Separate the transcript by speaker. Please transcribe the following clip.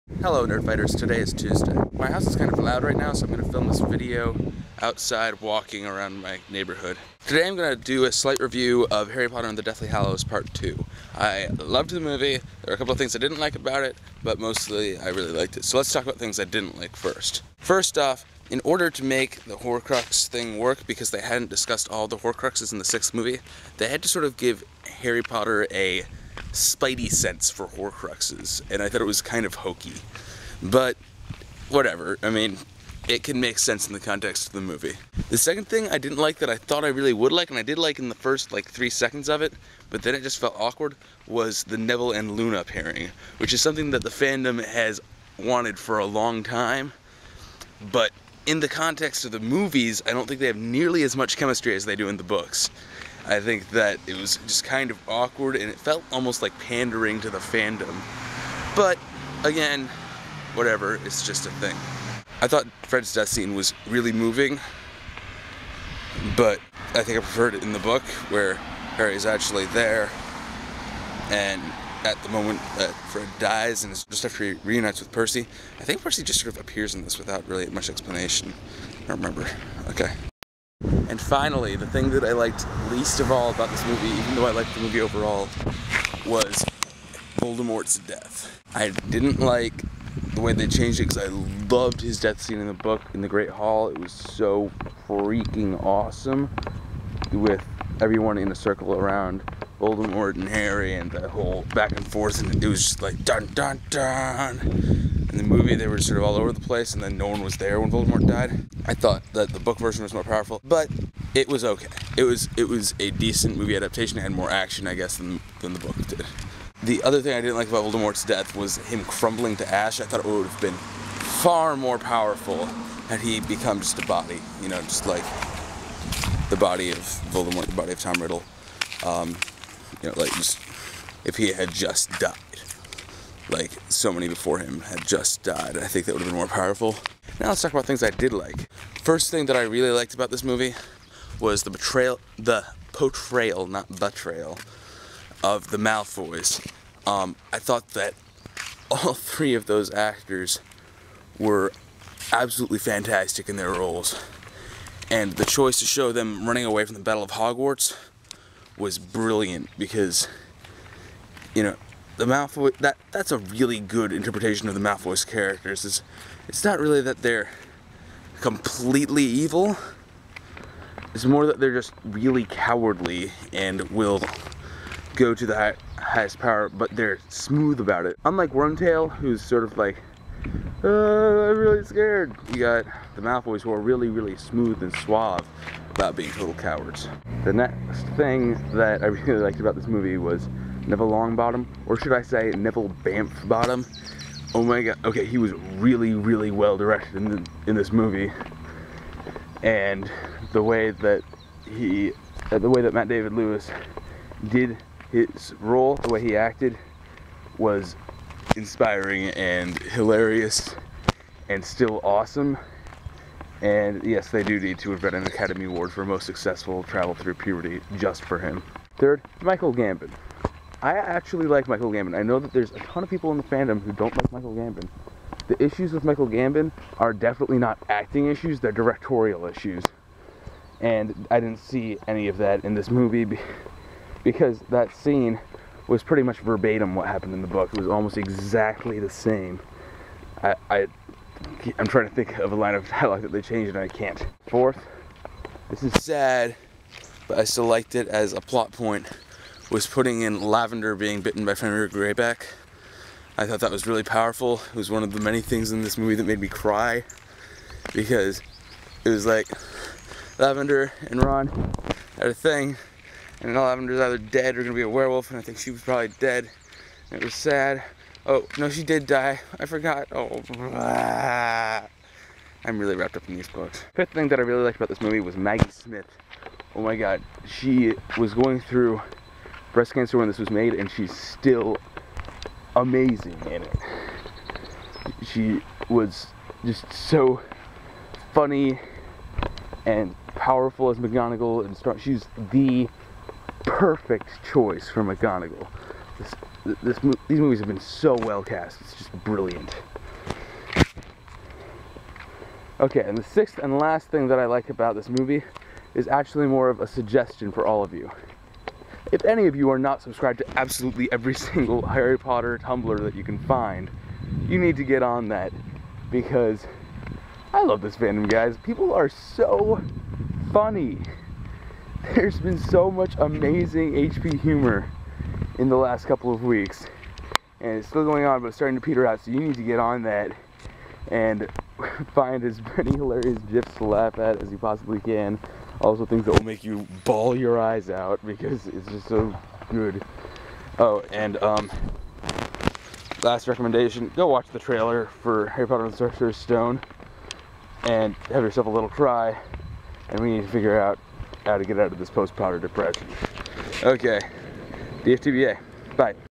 Speaker 1: Hello Nerdfighters, today is Tuesday. My house is kind of loud right now, so I'm going to film this video outside walking around my neighborhood. Today I'm going to do a slight review of Harry Potter and the Deathly Hallows Part 2. I loved the movie. There are a couple of things I didn't like about it, but mostly I really liked it. So let's talk about things I didn't like first. First off, in order to make the Horcrux thing work, because they hadn't discussed all the Horcruxes in the 6th movie, they had to sort of give Harry Potter a spidey sense for Horcruxes, and I thought it was kind of hokey. But whatever, I mean, it can make sense in the context of the movie. The second thing I didn't like that I thought I really would like, and I did like in the first like 3 seconds of it, but then it just felt awkward, was the Neville and Luna pairing, which is something that the fandom has wanted for a long time, but in the context of the movies, I don't think they have nearly as much chemistry as they do in the books. I think that it was just kind of awkward, and it felt almost like pandering to the fandom. But, again, whatever, it's just a thing. I thought Fred's death scene was really moving, but I think I preferred it in the book, where Harry's actually there, and at the moment that Fred dies, and it's just after he reunites with Percy. I think Percy just sort of appears in this without really much explanation. I don't remember. Okay. And finally, the thing that I liked least of all about this movie, even though I liked the movie overall, was Voldemort's death. I didn't like the way they changed it, because I loved his death scene in the book, in the Great Hall. It was so freaking awesome, with everyone in a circle around Voldemort and Harry, and the whole back and forth, and it was just like dun dun dun. In the movie, they were sort of all over the place, and then no one was there when Voldemort died. I thought that the book version was more powerful, but it was okay. It was a decent movie adaptation. It had more action, I guess, than the book did. The other thing I didn't like about Voldemort's death was him crumbling to ash. I thought it would have been far more powerful had he become just a body, you know, just like the body of Voldemort, the body of Tom Riddle. You know, like just if he had just died, like so many before him had just died, I think that would have been more powerful. Now let's talk about things I did like. First thing that I really liked about this movie was the portrayal, not betrayal, of the Malfoys. I thought that all 3 of those actors were absolutely fantastic in their roles, and the choice to show them running away from the Battle of Hogwarts was brilliant, because, you know, the Malfoy, that's a really good interpretation of the Malfoy's characters. It's not really that they're completely evil, it's more that they're just really cowardly and will go to the highest power, but they're smooth about it. Unlike Wormtail, who's sort of like, I'm really scared. You got the Malfoys, who are really, really smooth and suave about being total cowards. The next thing that I really liked about this movie was Neville Longbottom, or should I say Neville Bamfbottom. Oh my god, okay, he was really, really well directed in this movie. And the way that Matt David Lewis did his role, the way he acted, was inspiring and hilarious and still awesome. And yes, they do need to have got an Academy Award for most successful travel through puberty just for him. Third, Michael Gambon. I actually like Michael Gambon. I know that there's a ton of people in the fandom who don't like Michael Gambon. The issues with Michael Gambon are definitely not acting issues, they're directorial issues. And I didn't see any of that in this movie, because that scene was pretty much verbatim what happened in the book. It was almost exactly the same. I'm trying to think of a line of dialogue that they changed, and I can't. Fourth, this is sad, but I still liked it as a plot point, was putting in Lavender being bitten by Fenrir Greyback. I thought that was really powerful. It was one of the many things in this movie that made me cry, because it was like Lavender and Ron had a thing, and now Lavender's either dead or gonna be a werewolf, and I think she was probably dead. And it was sad. Oh, no, she did die. I forgot. Oh, I'm really wrapped up in these books. Fifth thing that I really liked about this movie was Maggie Smith. Oh my god, she was going through breast cancer when this was made, and she's still amazing in it. She was just so funny and powerful as McGonagall, and strong. She's the perfect choice for McGonagall. These movies have been so well cast. It's just brilliant. Okay, and the sixth and last thing that I like about this movie is actually more of a suggestion for all of you. If any of you are not subscribed to absolutely every single Harry Potter Tumblr that you can find, you need to get on that, because I love this fandom, guys. People are so funny. There's been so much amazing HP humor in the last couple of weeks, and it's still going on, but it's starting to peter out, so you need to get on that and find as many hilarious GIFs to laugh at as you possibly can. Also things that will make you bawl your eyes out because it's just so good. Oh, and last recommendation, go watch the trailer for Harry Potter and the Sorcerer's Stone and have yourself a little cry, and we need to figure out how to get out of this post-Potter depression. Okay, DFTBA, bye.